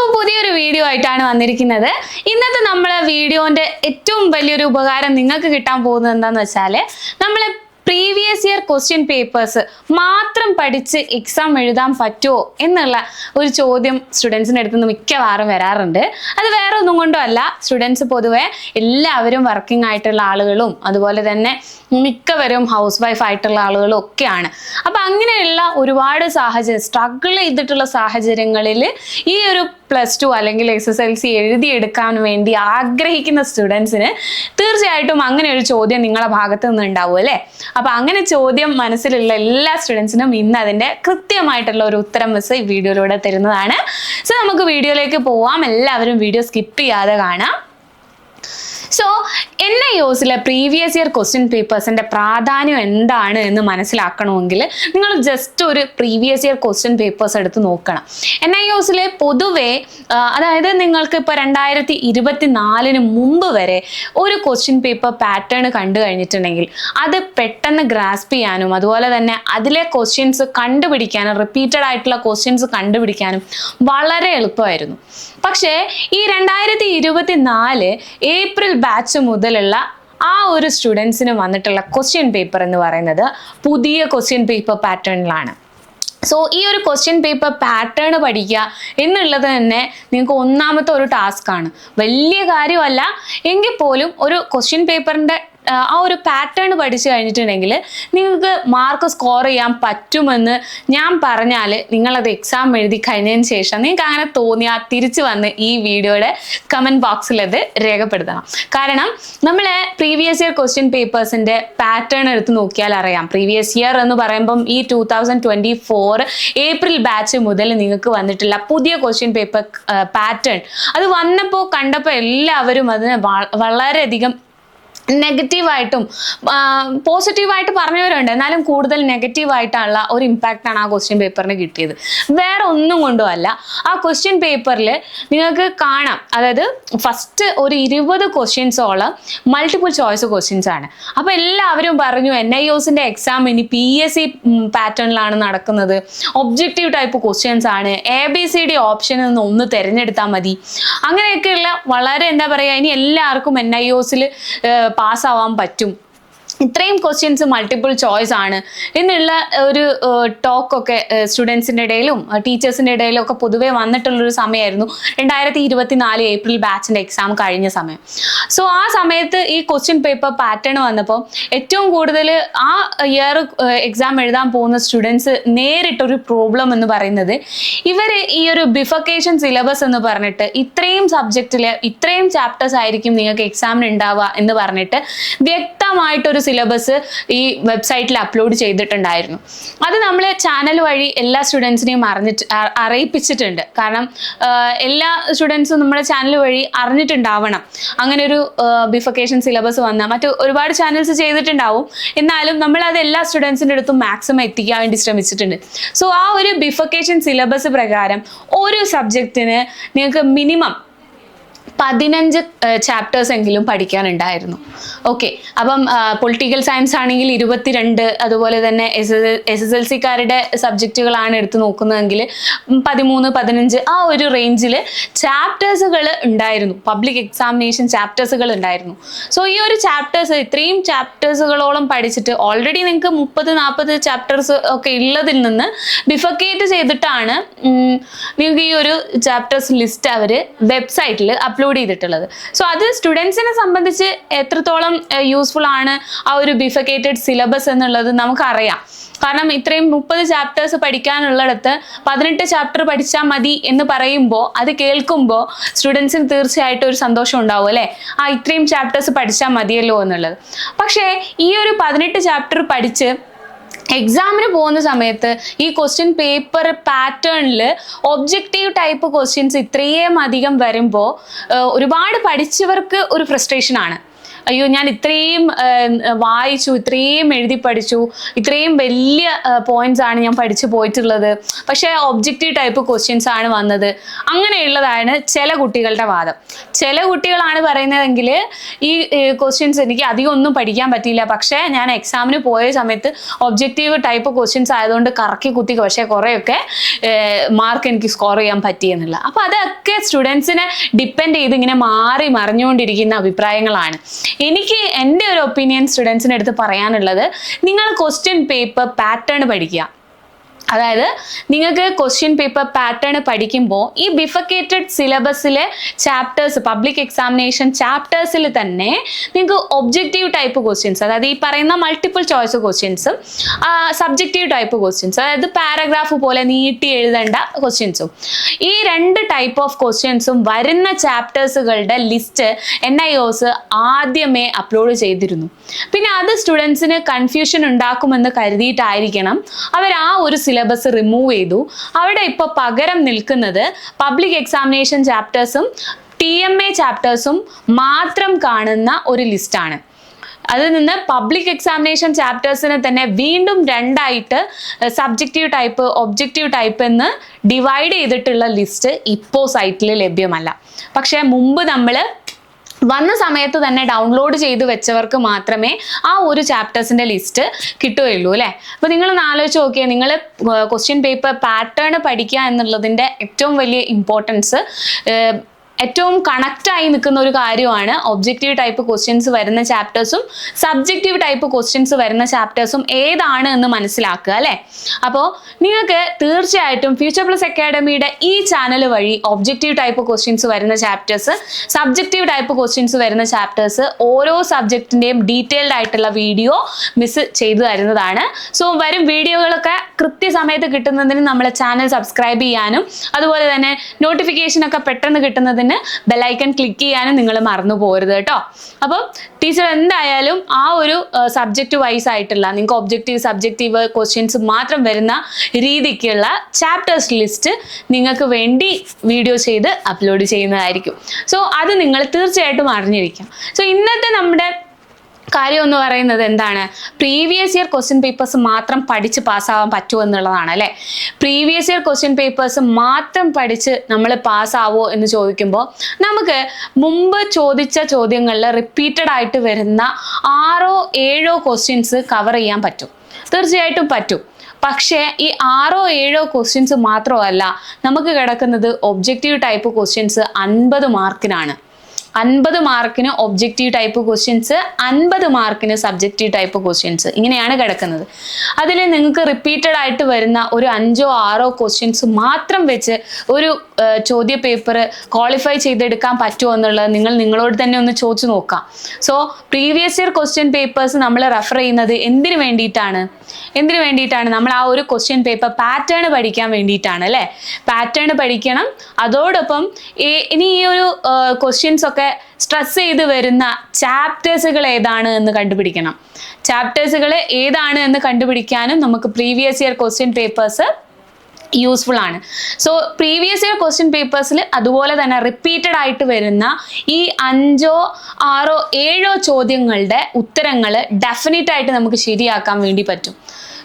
അപ്പോൾ പുതിയൊരു വീഡിയോ ആയിട്ടാണ് വന്നിരിക്കുന്നത്. ഇന്നത്തെ നമ്മളെ വീഡിയോന്റെ ഏറ്റവും വലിയൊരു ഉപകാരം നിങ്ങൾക്ക് കിട്ടാൻ പോകുന്നത് എന്താണെന്ന് വെച്ചാൽ നമ്മളെ പ്രീവിയസ് ഇയർ ക്വസ്റ്റ്യൻ പേപ്പേഴ്സ് മാത്രം പഠിച്ച് എക്സാം എഴുതാൻ പറ്റുമോ എന്നുള്ള ഒരു ചോദ്യം സ്റ്റുഡൻസിൻ്റെ അടുത്ത് നിന്ന് മിക്കവാറും വരാറുണ്ട്. അത് വേറെ ഒന്നും കൊണ്ടും അല്ല, സ്റ്റുഡൻസ് പൊതുവെ എല്ലാവരും വർക്കിംഗ് ആയിട്ടുള്ള ആളുകളും അതുപോലെ തന്നെ മിക്കവരും ഹൗസ് വൈഫ് ആയിട്ടുള്ള ആളുകളും ഒക്കെയാണ്. അപ്പം അങ്ങനെയുള്ള ഒരുപാട് സ്ട്രഗിൾ ചെയ്തിട്ടുള്ള സാഹചര്യങ്ങളിൽ ഈ ഒരു +2 അല്ലെങ്കിൽ SSLC എഴുതിയെടുക്കാൻ വേണ്ടി ആഗ്രഹിക്കുന്ന സ്റ്റുഡൻസിന് തീർച്ചയായിട്ടും അങ്ങനെ ഒരു ചോദ്യം നിങ്ങളുടെ ഭാഗത്ത് നിന്ന് ഉണ്ടാവും അല്ലേ. അപ്പം അങ്ങനെ ചോദ്യം മനസ്സിലുള്ള എല്ലാ സ്റ്റുഡൻസിനും ഇന്ന് അതിൻ്റെ കൃത്യമായിട്ടുള്ള ഒരു ഉത്തരം മിസ് ഈ വീഡിയോയിലൂടെ തരുന്നതാണ്. സോ നമുക്ക് വീഡിയോയിലേക്ക് പോവാം. എല്ലാവരും വീഡിയോ സ്കിപ്പ് ചെയ്യാതെ കാണാം. സോ NIOSലെ പ്രീവിയസ് ഇയർ ക്വസ്റ്റ്യൻ പേപ്പേഴ്സിൻ്റെ പ്രാധാന്യം എന്താണ് എന്ന് മനസ്സിലാക്കണമെങ്കിൽ നിങ്ങൾ ജസ്റ്റ് ഒരു പ്രീവിയസ് ഇയർ ക്വസ്റ്റ്യൻ പേപ്പേഴ്സ് എടുത്ത് നോക്കണം. NIOSലെ പൊതുവെ അതായത് നിങ്ങൾക്ക് ഇപ്പോൾ 2024 മുമ്പ് വരെ ഒരു ക്വസ്റ്റ്യൻ പേപ്പർ പാറ്റേൺ കണ്ടു കഴിഞ്ഞിട്ടുണ്ടെങ്കിൽ അത് പെട്ടെന്ന് ഗ്രാസ്പ് ചെയ്യാനും അതുപോലെ തന്നെ അതിലെ ക്വസ്റ്റ്യൻസ് കണ്ടുപിടിക്കാനും റിപ്പീറ്റഡ് ആയിട്ടുള്ള ക്വസ്റ്റ്യൻസ് കണ്ടുപിടിക്കാനും വളരെ എളുപ്പമായിരുന്നു. പക്ഷേ ഈ 2024 ഏപ്രിൽ ബാച്ച് മുതലുള്ള ആ ഒരു സ്റ്റുഡൻസിന് വന്നിട്ടുള്ള ക്വസ്റ്റ്യൻ പേപ്പർ എന്ന് പറയുന്നത് പുതിയ ക്വസ്റ്റ്യൻ പേപ്പർ പാറ്റേണിലാണ്. സോ ഈ ഒരു ക്വസ്റ്റ്യൻ പേപ്പർ പാറ്റേൺ പഠിക്കുക എന്നുള്ളത് തന്നെ നിങ്ങൾക്ക് ഒന്നാമത്തെ ഒരു ടാസ്ക്കാണ്. വലിയ കാര്യമല്ല എങ്കിൽ പോലും ഒരു ക്വസ്റ്റ്യൻ പേപ്പറിൻ്റെ ആ ഒരു പാറ്റേൺ പഠിച്ചു കഴിഞ്ഞിട്ടുണ്ടെങ്കിൽ നിങ്ങൾക്ക് മാർക്ക് സ്കോർ ചെയ്യാൻ പറ്റുമെന്ന് ഞാൻ പറഞ്ഞാൽ നിങ്ങളത് എക്സാം എഴുതി കഴിഞ്ഞതിന് ശേഷം നിങ്ങൾക്ക് അങ്ങനെ തോന്നിയാൽ തിരിച്ചു വന്ന് ഈ വീഡിയോയുടെ കമൻറ്റ് ബോക്സിൽ അത് രേഖപ്പെടുത്തണം. കാരണം നമ്മൾ പ്രീവിയസ് ഇയർ ക്വസ്റ്റ്യൻ പേപ്പേഴ്സിൻ്റെ പാറ്റേൺ എടുത്ത് നോക്കിയാൽ അറിയാം. പ്രീവിയസ് ഇയർ എന്ന് പറയുമ്പം ഈ 2024 ഏപ്രിൽ ബാച്ച് മുതൽ നിങ്ങൾക്ക് വന്നിട്ടുള്ള പുതിയ ക്വസ്റ്റ്യൻ പേപ്പർ പാറ്റേൺ അത് വന്നപ്പോൾ കണ്ടപ്പോൾ എല്ലാവരും അതിനെ വളരെയധികം നെഗറ്റീവായിട്ടും പോസിറ്റീവായിട്ട് പറഞ്ഞവരുണ്ട്, എന്നാലും കൂടുതൽ നെഗറ്റീവായിട്ടുള്ള ഒരു ഇമ്പാക്റ്റാണ് ആ ക്വസ്റ്റ്യൻ പേപ്പറിന് കിട്ടിയത്. വേറെ ഒന്നും കൊണ്ടും അല്ല, ആ ക്വസ്റ്റ്യൻ പേപ്പറിൽ നിങ്ങൾക്ക് കാണാം, അതായത് ഫസ്റ്റ് ഒരു 20 ക്വസ്റ്റ്യൻസോളം മൾട്ടിപ്പിൾ ചോയ്സ് ക്വസ്റ്റ്യൻസ് ആണ്. അപ്പോൾ എല്ലാവരും പറഞ്ഞു NIOSന്റെ എക്സാം ഇനി PSC പാറ്റേണിലാണ് നടക്കുന്നത്, ഒബ്ജക്റ്റീവ് ടൈപ്പ് ക്വസ്റ്റ്യൻസ് ആണ്, ABCD ഓപ്ഷനിൽ നിന്ന് ഒന്ന് തിരഞ്ഞെടുത്താൽ മതി, അങ്ങനെയൊക്കെയുള്ള വളരെ എന്താ പറയുക, ഇനി എല്ലാവർക്കും NIOSൽ പാസ്സാവാൻ പറ്റും, ഇത്രയും ക്വസ്റ്റ്യൻസ് മൾട്ടിപ്പിൾ ചോയ്സ് ആണ് എന്നുള്ള ഒരു ടോക്കൊക്കെ സ്റ്റുഡൻസിൻ്റെ ഇടയിലും ടീച്ചേഴ്സിൻ്റെ ഇടയിലും ഒക്കെ പൊതുവെ വന്നിട്ടുള്ളൊരു സമയമായിരുന്നു 2024 ഏപ്രിൽ ബാച്ചിൻ്റെ എക്സാം കഴിഞ്ഞ സമയം. സോ ആ സമയത്ത് ഈ ക്വസ്റ്റ്യൻ പേപ്പർ പാറ്റേൺ വന്നപ്പോൾ ഏറ്റവും കൂടുതൽ ആ ഇയർ എക്സാം എഴുതാൻ പോകുന്ന സ്റ്റുഡൻസ് നേരിട്ടൊരു പ്രോബ്ലം എന്ന് പറയുന്നത്, ഇവർ ഈ ഒരു ബിഫക്കേഷൻ സിലബസ് എന്ന് പറഞ്ഞിട്ട് ഇത്രയും സബ്ജക്റ്റിൽ ഇത്രയും ചാപ്റ്റേഴ്സ് ആയിരിക്കും നിങ്ങൾക്ക് എക്സാമിന് ഉണ്ടാവുക എന്ന് പറഞ്ഞിട്ട് വ്യക്തമായിട്ടൊരു സിലബസ് ഈ വെബ്സൈറ്റിൽ അപ്ലോഡ് ചെയ്തിട്ടുണ്ടായിരുന്നു. അത് നമ്മൾ ചാനൽ വഴി എല്ലാ സ്റ്റുഡൻസിനെയും അറിയിപ്പിച്ചിട്ടുണ്ട്. കാരണം എല്ലാ സ്റ്റുഡൻസും നമ്മുടെ ചാനൽ വഴി അറിഞ്ഞിട്ടുണ്ടാവണം അങ്ങനെ ഒരു ബിഫക്കേഷൻ സിലബസ് വന്ന മറ്റു ഒരുപാട് ചാനൽസ് ചെയ്തിട്ടുണ്ടാവും. എന്നാലും നമ്മൾ അത് എല്ലാ സ്റ്റുഡൻസിൻ്റെ അടുത്തും മാക്സിമം എത്തിക്കാൻ വേണ്ടി ശ്രമിച്ചിട്ടുണ്ട്. സോ ആ ഒരു ബിഫക്കേഷൻ സിലബസ് പ്രകാരം ഒരു സബ്ജക്റ്റിന് നിങ്ങൾക്ക് മിനിമം 15 ചാപ്റ്റേഴ്സ് എങ്കിലും പഠിക്കാനുണ്ടായിരുന്നു. ഓക്കെ, അപ്പം പൊളിറ്റിക്കൽ സയൻസ് ആണെങ്കിൽ 22, അതുപോലെ തന്നെ SSLCക്കാരുടെ സബ്ജക്റ്റുകളാണ് എടുത്ത് നോക്കുന്നതെങ്കിൽ 13, 15 ആ ഒരു റേഞ്ചിൽ ചാപ്റ്റേഴ്സുകൾ ഉണ്ടായിരുന്നു, പബ്ലിക് എക്സാമിനേഷൻ ചാപ്റ്റേഴ്സുകൾ ഉണ്ടായിരുന്നു. സോ ഈ ഒരു ചാപ്റ്റേഴ്സ് ഇത്രയും ചാപ്റ്റേഴ്സുകളോളം പഠിച്ചിട്ട് ഓൾറെഡി നിങ്ങൾക്ക് 30-40 ചാപ്റ്റേഴ്സ് ഒക്കെ ഉള്ളതിൽ നിന്ന് ബിഫക്കേറ്റ് ചെയ്തിട്ടാണ് നിങ്ങൾക്ക് ഈ ഒരു ചാപ്റ്റേഴ്സ് ലിസ്റ്റ് അവർ വെബ്സൈറ്റിൽ അപ്ലോഡ് ചെയ്തിട്ടുള്ളത്. സോ അത് സ്റ്റുഡൻസിനെ സംബന്ധിച്ച് എത്രത്തോളം യൂസ്ഫുൾ ആണ് ആ ഒരു ബിഫക്കേറ്റഡ് സിലബസ് എന്നുള്ളത് നമുക്കറിയാം. കാരണം ഇത്രയും 30 ചാപ്റ്റേഴ്സ് പഠിക്കാനുള്ളിടത്ത് 18 ചാപ്റ്റർ പഠിച്ചാൽ മതി എന്ന് പറയുമ്പോൾ അത് കേൾക്കുമ്പോൾ സ്റ്റുഡൻസിന് തീർച്ചയായിട്ടും ഒരു സന്തോഷം ഉണ്ടാവും അല്ലേ, ആ ഇത്രയും ചാപ്റ്റേഴ്സ് പഠിച്ചാൽ മതിയല്ലോ എന്നുള്ളത്. പക്ഷേ ഈ ഒരു 18 ചാപ്റ്റർ പഠിച്ച് എക്സാമിന് പോകുന്ന സമയത്ത് ഈ ക്വസ്റ്റ്യൻ പേപ്പർ പാറ്റേണിൽ ഒബ്ജക്റ്റീവ് ടൈപ്പ് ക്വസ്റ്റ്യൻസ് ഇത്രയും അധികം വരുമ്പോൾ ഒരുപാട് പഠിച്ചവർക്ക് ഒരു ഫ്രസ്ട്രേഷനാണ്. അയ്യോ ഞാൻ ഇത്രയും വായിച്ചു, ഇത്രയും എഴുതി പഠിച്ചു, ഇത്രയും വലിയ പോയിന്റ്സ് ആണ് ഞാൻ പഠിച്ചു പോയിട്ടുള്ളത്, പക്ഷേ ഒബ്ജക്റ്റീവ് ടൈപ്പ് ക്വസ്റ്റ്യൻസ് ആണ് വന്നത്. അങ്ങനെയുള്ളതാണ് ചില കുട്ടികളുടെ വാദം. ചില കുട്ടികളാണ് പറയുന്നതെങ്കിൽ ഈ ക്വസ്റ്റ്യൻസ് എനിക്ക് അധികം ഒന്നും പഠിക്കാൻ പറ്റിയില്ല, പക്ഷേ ഞാൻ എക്സാമിന് പോയ സമയത്ത് ഒബ്ജക്റ്റീവ് ടൈപ്പ് ക്വസ്റ്റ്യൻസ് ആയതുകൊണ്ട് കറക്കി കുത്തി പക്ഷേ കുറേയൊക്കെ മാർക്ക് എനിക്ക് സ്കോർ ചെയ്യാൻ പറ്റിയെന്നുള്ള. അപ്പോൾ അതൊക്കെ സ്റ്റുഡൻസിനെ ഡിപ്പെൻഡ് ചെയ്ത് ഇങ്ങനെ മാറി മറിഞ്ഞുകൊണ്ടിരിക്കുന്ന അഭിപ്രായങ്ങളാണ്. എനിക്ക് എൻ്റെ ഒരു ഒപ്പീനിയൻ സ്റ്റുഡൻസിൻ്റെ അടുത്ത് പറയാനുള്ളത്, നിങ്ങൾ ക്വസ്റ്റ്യൻ പേപ്പർ പാറ്റേൺ പഠിക്കുക. അതായത് നിങ്ങൾക്ക് ക്വസ്റ്റ്യൻ പേപ്പർ പാറ്റേൺ പഠിക്കുമ്പോൾ ഈ ബിഫക്കേറ്റഡ് സിലബസിലെ ചാപ്റ്റേഴ്സ്, പബ്ലിക് എക്സാമിനേഷൻ ചാപ്റ്റേഴ്സിൽ തന്നെ നിങ്ങൾക്ക് ഒബ്ജക്റ്റീവ് ടൈപ്പ് ക്വസ്റ്റ്യൻസ്, അതായത് ഈ പറയുന്ന മൾട്ടിപ്പിൾ ചോയ്സ് ക്വസ്റ്റ്യൻസും സബ്ജക്റ്റീവ് ടൈപ്പ് ക്വസ്റ്റ്യൻസ്, അതായത് പാരഗ്രാഫ് പോലെ നീട്ടി എഴുതേണ്ട ക്വസ്റ്റ്യൻസും, ഈ 2 ടൈപ്പ് ഓഫ് ക്വസ്റ്റ്യൻസും വരുന്ന ചാപ്റ്റേഴ്സുകളുടെ ലിസ്റ്റ് NIOS ആദ്യമേ അപ്ലോഡ് ചെയ്തിരുന്നു. പിന്നെ അത് സ്റ്റുഡൻസിന് കൺഫ്യൂഷൻ ഉണ്ടാക്കുമെന്ന് കരുതിയിട്ടായിരിക്കണം അവർ ആ ഒരു സിലബസ് റിമൂവ് ചെയ്തു. അവിടെ ഇപ്പോൾ പകരം നിൽക്കുന്നത് പബ്ലിക് എക്സാമിനേഷൻ ചാപ്റ്റേഴ്സും TMA ചാപ്റ്റേഴ്സും മാത്രം കാണുന്ന ഒരു ലിസ്റ്റാണ്. അതിൽ നിന്ന് പബ്ലിക് എക്സാമിനേഷൻ ചാപ്റ്റേഴ്സിനെ തന്നെ വീണ്ടും 2ആയിട്ട് സബ്ജക്റ്റീവ് ടൈപ്പ്, ഒബ്ജക്റ്റീവ് ടൈപ്പ് എന്ന് ഡിവൈഡ് ചെയ്തിട്ടുള്ള ലിസ്റ്റ് ഇപ്പോൾ സൈറ്റിൽ ലഭ്യമല്ല. പക്ഷേ മുമ്പ് നമ്മൾ വന്ന സമയത്ത് തന്നെ ഡൗൺലോഡ് ചെയ്ത് വെച്ചവർക്ക് മാത്രമേ ആ ഒരു ചാപ്റ്റേഴ്സിൻ്റെ ലിസ്റ്റ് കിട്ടുകയുള്ളൂ അല്ലേ. അപ്പോൾ നിങ്ങളൊന്ന് ആലോചിച്ച് നോക്കിയേ, നിങ്ങൾ ക്വസ്റ്റ്യൻ പേപ്പർ പാറ്റേൺ പഠിക്കുക എന്നുള്ളതിൻ്റെ ഏറ്റവും വലിയ ഇമ്പോർട്ടൻസ്, ഏറ്റവും കണക്റ്റായി നിൽക്കുന്ന ഒരു കാര്യമാണ് ഒബ്ജക്റ്റീവ് ടൈപ്പ് ക്വസ്റ്റ്യൻസ് വരുന്ന ചാപ്റ്റേഴ്സും സബ്ജക്റ്റീവ് ടൈപ്പ് ക്വസ്റ്റ്യൻസ് വരുന്ന ചാപ്റ്റേഴ്സും ഏതാണ് എന്ന് മനസ്സിലാക്കുക അല്ലേ. അപ്പോൾ നിങ്ങൾക്ക് തീർച്ചയായിട്ടും ഫ്യൂച്ചർ പ്ലസ് അക്കാഡമിയുടെ ഈ ചാനൽ വഴി ഒബ്ജക്റ്റീവ് ടൈപ്പ് ക്വസ്റ്റ്യൻസ് വരുന്ന ചാപ്റ്റേഴ്സ്, സബ്ജക്റ്റീവ് ടൈപ്പ് ക്വസ്റ്റ്യൻസ് വരുന്ന ചാപ്റ്റേഴ്സ്, ഓരോ സബ്ജക്റ്റിൻ്റെയും ഡീറ്റെയിൽഡ് ആയിട്ടുള്ള വീഡിയോ മിസ് ചെയ്തു തരുന്നതാണ്. സോ വരും വീഡിയോകളൊക്കെ കൃത്യസമയത്ത് കിട്ടുന്നതിന് നമ്മളെ ചാനൽ സബ്സ്ക്രൈബ് ചെയ്യാനും അതുപോലെ തന്നെ നോട്ടിഫിക്കേഷനൊക്കെ പെട്ടെന്ന് കിട്ടുന്നതിന് ബെല്ലൈക്കൺ ക്ലിക്ക് ചെയ്യാനും നിങ്ങൾ മറന്നു പോകരുത് കേട്ടോ. അപ്പം ടീച്ചർ എന്തായാലും ആ ഒരു സബ്ജക്റ്റ് വൈസ് ആയിട്ടുള്ള നിങ്ങൾക്ക് ഒബ്ജക്റ്റീവ് സബ്ജക്റ്റീവ് ക്വസ്റ്റ്യൻസ് മാത്രം വരുന്ന രീതിക്കുള്ള ചാപ്റ്റേഴ്സ് ലിസ്റ്റ് നിങ്ങൾക്ക് വേണ്ടി വീഡിയോ ചെയ്ത് അപ്ലോഡ് ചെയ്യുന്നതായിരിക്കും. സോ അത് നിങ്ങൾ തീർച്ചയായിട്ടും അറിഞ്ഞിരിക്കാം. സോ ഇന്നത്തെ നമ്മുടെ കാര്യം എന്ന് പറയുന്നത് എന്താണ്, പ്രീവിയസ് ഇയർ ക്വസ്റ്റ്യൻ പേപ്പേഴ്സ് മാത്രം പഠിച്ച് പാസ്സാവാൻ പറ്റുമോ എന്നുള്ളതാണ് അല്ലേ. പ്രീവിയസ് ഇയർ ക്വസ്റ്റ്യൻ പേപ്പേഴ്സ് മാത്രം പഠിച്ച് നമ്മൾ പാസ്സാവോ എന്ന് ചോദിക്കുമ്പോൾ നമുക്ക് മുമ്പ് ചോദിച്ച ചോദ്യങ്ങളിൽ റിപ്പീറ്റഡ് ആയിട്ട് വരുന്ന 6 7 ക്വസ്റ്റ്യൻസ് കവർ ചെയ്യാൻ പറ്റും, തീർച്ചയായിട്ടും പറ്റും. പക്ഷേ ഈ 6 7 ക്വസ്റ്റ്യൻസ് മാത്രമല്ല, നമുക്ക് കിടക്കുന്നത് ഒബ്ജക്റ്റീവ് ടൈപ്പ് ക്വസ്റ്റ്യൻസ് 50 മാർക്കിനാണ്. 50 മാർക്കിന് ഒബ്ജക്റ്റീവ് ടൈപ്പ് ക്വസ്റ്റ്യൻസ്, 50 മാർക്കിന് സബ്ജക്റ്റീവ് ടൈപ്പ് ക്വസ്റ്റ്യൻസ്, ഇങ്ങനെയാണ് കിടക്കുന്നത്. അതിൽ നിങ്ങൾക്ക് റിപ്പീറ്റഡ് ആയിട്ട് വരുന്ന ഒരു 5 6 ക്വസ്റ്റ്യൻസ് മാത്രം വെച്ച് ഒരു ചോദ്യ പേപ്പർ ക്വാളിഫൈ ചെയ്തെടുക്കാൻ പറ്റുമോ എന്നുള്ളത് നിങ്ങളോട് തന്നെ ഒന്ന് ചോദിച്ചു നോക്കാം. So previous year question papers നമ്മൾ റെഫർ ചെയ്യുന്നത് എന്തിനു വേണ്ടിയിട്ടാണ്? നമ്മൾ ആ ഒരു ക്വസ്റ്റ്യൻ പേപ്പർ പാറ്റേൺ പഠിക്കാൻ വേണ്ടിയിട്ടാണ് അല്ലേ. പാറ്റേൺ പഠിക്കണം, അതോടൊപ്പം ഇനി ഈ ഒരു ക്വസ്റ്റ്യൻസ് ഒക്കെ സ്ട്രെസ് ചെയ്ത് വരുന്ന ചാപ്റ്റേഴ്സുകൾ ഏതാണ് എന്ന് കണ്ടുപിടിക്കണം. ചാപ്റ്റേഴ്സുകൾ ഏതാണ് എന്ന് കണ്ടുപിടിക്കാനും നമുക്ക് previous year question papers useful ആണ്. സോ പ്രീവിയസ് ഇയർ ക്വസ്റ്റ്യൻ പേപ്പേഴ്സിൽ അതുപോലെ തന്നെ റിപ്പീറ്റഡ് ആയിട്ട് വരുന്ന ഈ 5 6 7 ചോദ്യങ്ങളുടെ ഉത്തരങ്ങൾ ഡെഫിനറ്റ് ആയിട്ട് നമുക്ക് ശരിയാക്കാൻ വേണ്ടി പറ്റും.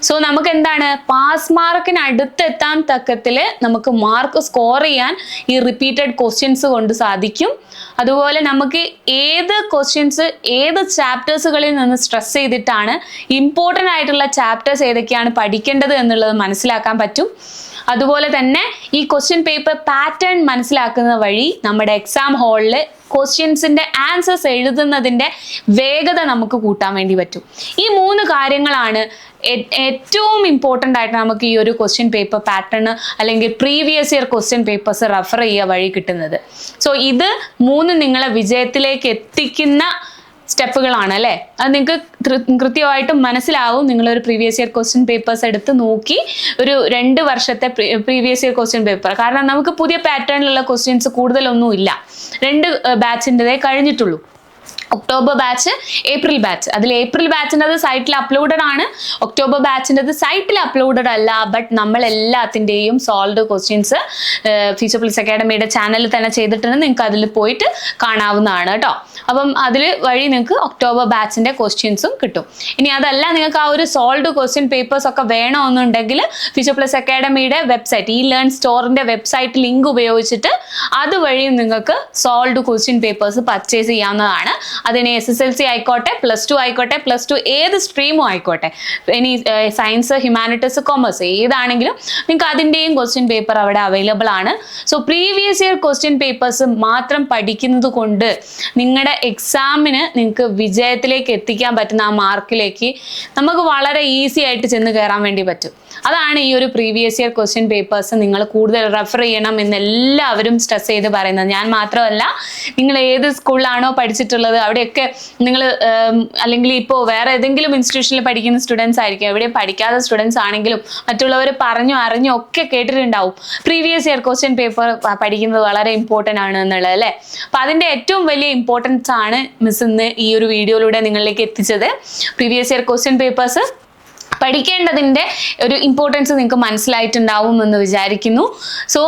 സോ നമുക്ക് എന്താണ്, പാസ് മാർക്കിന് അടുത്തെത്താൻ തക്കത്തിൽ നമുക്ക് മാർക്ക് സ്കോർ ചെയ്യാൻ ഈ റിപ്പീറ്റഡ് ക്വസ്റ്റ്യൻസ് കൊണ്ട് സാധിക്കും. അതുപോലെ നമുക്ക് ഏത് ക്വസ്റ്റ്യൻസ് ഏത് ചാപ്റ്റേഴ്സുകളിൽ നിന്ന് സ്ട്രെസ് ചെയ്തിട്ടാണ് ഇമ്പോർട്ടൻ്റ് ആയിട്ടുള്ള ചാപ്റ്റേഴ്സ് ഏതൊക്കെയാണ് പഠിക്കേണ്ടത് എന്നുള്ളത് മനസ്സിലാക്കാൻ പറ്റും. അതുപോലെ തന്നെ ഈ ക്വസ്റ്റ്യൻ പേപ്പർ പാറ്റേൺ മനസ്സിലാക്കുന്ന വഴി നമ്മുടെ എക്സാം ഹാളിൽ ക്വസ്റ്റ്യൻസിൻ്റെ ആൻസേഴ്സ് എഴുതുന്നതിൻ്റെ വേഗത നമുക്ക് കൂട്ടാൻ വേണ്ടി പറ്റും. ഈ 3 കാര്യങ്ങളാണ് ഏറ്റവും ഇമ്പോർട്ടൻ്റ് ആയിട്ട് നമുക്ക് ഈ ഒരു ക്വസ്റ്റ്യൻ പേപ്പർ പാറ്റേൺ അല്ലെങ്കിൽ previous year question papers refer ചെയ്യുക വഴി കിട്ടുന്നത്. സോ ഇത് 3 നിങ്ങളെ വിജയത്തിലേക്ക് എത്തിക്കുന്ന സ്റ്റെപ്പുകളാണ് അല്ലേ. അത് നിങ്ങൾക്ക് കൃത്യമായിട്ടും മനസ്സിലാവും. നിങ്ങളൊരു പ്രീവിയസ് ഇയർ ക്വസ്റ്റ്യൻ പേപ്പേഴ്സ് എടുത്ത് നോക്കി ഒരു 2 വർഷത്തെ പ്രീവിയസ് ഇയർ ക്വസ്റ്റ്യൻ പേപ്പർ, കാരണം നമുക്ക് പുതിയ പാറ്റേണിലുള്ള ക്വസ്റ്റ്യൻസ് കൂടുതലൊന്നും ഇല്ല, 2 ബാച്ചിൻ്റെതേ കഴിഞ്ഞിട്ടുള്ളൂ. October batch, April batch. അതിൽ ഏപ്രിൽ ബാച്ചിൻ്റെ സൈറ്റിൽ അപ്ലോഡഡ് ആണ്, ഒക്ടോബർ ബാച്ചിൻ്റെ സൈറ്റിൽ അപ്ലോഡഡ് അല്ല. ബട്ട് നമ്മൾ എല്ലാത്തിൻ്റെയും സോൾവ്ഡ് ക്വസ്റ്റ്യൻസ് ഫ്യൂച്ചർ പ്ലസ് അക്കാഡമിയുടെ ചാനലിൽ തന്നെ ചെയ്തിട്ടുണ്ട്. നിങ്ങൾക്ക് അതിൽ പോയിട്ട് കാണാവുന്നതാണ് കേട്ടോ. അപ്പം അതിൽ വഴി നിങ്ങൾക്ക് ഒക്ടോബർ ബാച്ചിൻ്റെ ക്വസ്റ്റ്യൻസും കിട്ടും. ഇനി അതല്ല, നിങ്ങൾക്ക് ആ ഒരു സോൾവ്ഡ് ക്വസ്റ്റ്യൻ പേപ്പേഴ്സ് ഒക്കെ വേണമെന്നുണ്ടെങ്കിൽ ഫ്യൂച്ചർ പ്ലസ് അക്കാഡമിയുടെ വെബ്സൈറ്റ്, ഈ ലേൺ സ്റ്റോറിൻ്റെ വെബ്സൈറ്റ് ലിങ്ക് ഉപയോഗിച്ചിട്ട് അതുവഴിയും നിങ്ങൾക്ക് സോൾവ്ഡ് ക്വസ്റ്റ്യൻ പേപ്പേഴ്സ് പർച്ചേസ് ചെയ്യാവുന്നതാണ്. അതിന് SSLC ആയിക്കോട്ടെ, +2 ആയിക്കോട്ടെ, +2 ഏത് സ്ട്രീമും ആയിക്കോട്ടെ, ഇനി സയൻസ്, ഹ്യൂമാനിറ്റീസ്, കൊമേഴ്സ് ഏതാണെങ്കിലും നിങ്ങൾക്ക് അതിൻ്റെയും ക്വസ്റ്റ്യൻ പേപ്പർ അവിടെ അവൈലബിൾ ആണ്. So previous year question papers മാത്രം പഠിക്കുന്നത് കൊണ്ട് നിങ്ങളുടെ എക്സാമിന് നിങ്ങൾക്ക് വിജയത്തിലേക്ക് എത്തിക്കാൻ പറ്റുന്ന ആ മാർക്കിലേക്ക് നമുക്ക് വളരെ ഈസി ആയിട്ട് ചെന്ന് കയറാൻ വേണ്ടി പറ്റും. അതാണ് ഈ ഒരു പ്രീവിയസ് ഇയർ ക്വസ്റ്റ്യൻ പേപ്പേഴ്സ് നിങ്ങൾ കൂടുതൽ റെഫർ ചെയ്യണം എന്ന് എല്ലാവരും സ്ട്രെസ് ചെയ്ത് പറയുന്നത്. ഞാൻ മാത്രമല്ല, നിങ്ങൾ ഏത് സ്കൂളിലാണോ പഠിച്ചിട്ടുള്ളത് അവിടെയൊക്കെ നിങ്ങൾ, അല്ലെങ്കിൽ ഇപ്പോൾ വേറെ ഏതെങ്കിലും ഇൻസ്റ്റിറ്റ്യൂഷനിൽ പഠിക്കുന്ന സ്റ്റുഡൻസ് ആയിരിക്കും, എവിടെ പഠിക്കാത്ത സ്റ്റുഡൻസ് ആണെങ്കിലും മറ്റുള്ളവർ പറഞ്ഞും അറിഞ്ഞും ഒക്കെ കേട്ടിട്ടുണ്ടാവും പ്രീവിയസ് ഇയർ ക്വസ്റ്റ്യൻ പേപ്പർ പഠിക്കുന്നത് വളരെ ഇമ്പോർട്ടൻ്റ് ആണ് എന്നുള്ളത് അല്ലേ. അപ്പം അതിൻ്റെ ഏറ്റവും വലിയ ഇമ്പോർട്ടൻസ് ആണ് മിസ് ഇന്ന് ഈ ഒരു വീഡിയോയിലൂടെ നിങ്ങളിലേക്ക് എത്തിച്ചത്. പ്രീവിയസ് ഇയർ ക്വസ്റ്റ്യൻ പേപ്പേഴ്സ് പഠിക്കേണ്ടതിൻ്റെ ഒരു ഇമ്പോർട്ടൻസ് നിങ്ങൾക്ക് മനസ്സിലായിട്ടുണ്ടാവും എന്ന് വിചാരിക്കുന്നു. സോ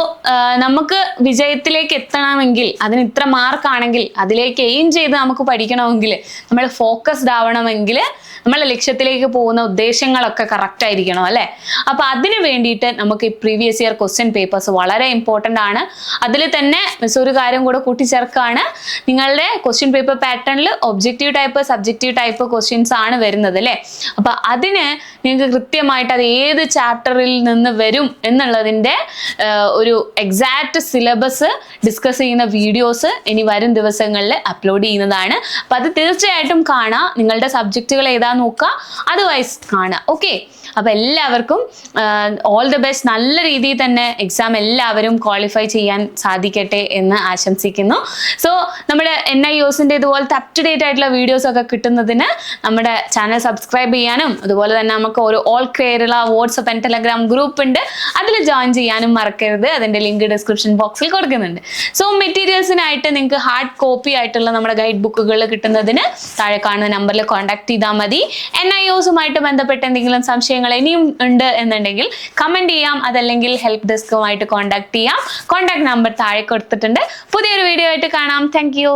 നമുക്ക് വിജയത്തിലേക്ക് എത്തണമെങ്കിൽ, അതിന് ഇത്ര മാർക്കാണെങ്കിൽ അതിലേക്ക് എയിം ചെയ്ത് നമുക്ക് പഠിക്കണമെങ്കിൽ, നമ്മൾ ഫോക്കസ്ഡ് ആവണമെങ്കിൽ, നമ്മളെ ലക്ഷ്യത്തിലേക്ക് പോകുന്ന ഉദ്ദേശങ്ങളൊക്കെ കറക്റ്റ് ആയിരിക്കണം അല്ലേ. അപ്പം അതിന് വേണ്ടിയിട്ട് നമുക്ക് ഈ പ്രീവിയസ് ഇയർ ക്വസ്റ്റ്യൻ പേപ്പേഴ്സ് വളരെ ഇമ്പോർട്ടൻ്റ് ആണ്. അതിൽ തന്നെ മിസ് ഒരു കാര്യം കൂടെ കൂട്ടിച്ചേർക്കാണ്, നിങ്ങളുടെ ക്വസ്റ്റ്യൻ പേപ്പർ പാറ്റേണിൽ objective type, subjective type questions ആണ് വരുന്നത് അല്ലേ. അപ്പം അതിന് നിങ്ങൾക്ക് കൃത്യമായിട്ട് അത് ഏത് ചാപ്റ്ററിൽ നിന്ന് വരും എന്നുള്ളതിൻ്റെ ഒരു എക്സാക്റ്റ് സിലബസ് ഡിസ്കസ് ചെയ്യുന്ന വീഡിയോസ് ഇനി വരും ദിവസങ്ങളിൽ അപ്ലോഡ് ചെയ്യുന്നതാണ്. അപ്പം അത് തീർച്ചയായിട്ടും കാണാം. നിങ്ങളുടെ സബ്ജക്റ്റുകൾ ഏതാ നോക്കുക, അത് വൈസ് കാണുക. ഓക്കെ, അപ്പം എല്ലാവർക്കും ഓൾ ദി ബെസ്റ്റ്. നല്ല രീതിയിൽ തന്നെ എക്സാം എല്ലാവരും ക്വാളിഫൈ ചെയ്യാൻ സാധിക്കട്ടെ എന്ന് ആശംസിക്കുന്നു. സോ നമ്മുടെ NIOSന്റെ ഇതുപോലത്തെ അപ് ടു ഡേറ്റ് ആയിട്ടുള്ള വീഡിയോസ് ഒക്കെ കിട്ടുന്നതിന് നമ്മുടെ ചാനൽ സബ്സ്ക്രൈബ് ചെയ്യാനും, അതുപോലെ തന്നെ നമുക്ക് ഒരു all Kerala WhatsApp and Telegram group ഉണ്ട്, അതിൽ ജോയിൻ ചെയ്യാനും മറക്കരുത്. അതിൻ്റെ ലിങ്ക് ഡിസ്ക്രിപ്ഷൻ ബോക്സിൽ കൊടുക്കുന്നുണ്ട്. സോ മെറ്റീരിയൽസിനായിട്ട് നിങ്ങൾക്ക് ഹാർഡ് കോപ്പി ആയിട്ടുള്ള നമ്മുടെ ഗൈഡ് ബുക്കുകൾ കിട്ടുന്നതിന് താഴെ കാണുന്ന നമ്പറിൽ കോൺടാക്ട് ചെയ്താൽ മതി. NIOSുമായിട്ട് ബന്ധപ്പെട്ട് എന്തെങ്കിലും സംശയങ്ങൾ ഇനിയും ഉണ്ട് എന്നുണ്ടെങ്കിൽ കമന്റ് ചെയ്യാം, അതല്ലെങ്കിൽ ഹെൽപ്പ് ഡെസ്കുമായിട്ട് കോൺടാക്ട് ചെയ്യാം. കോൺടാക്ട് നമ്പർ താഴെ കൊടുത്തിട്ടുണ്ട്. പുതിയൊരു വീഡിയോ ആയിട്ട് കാണാം. Thank you.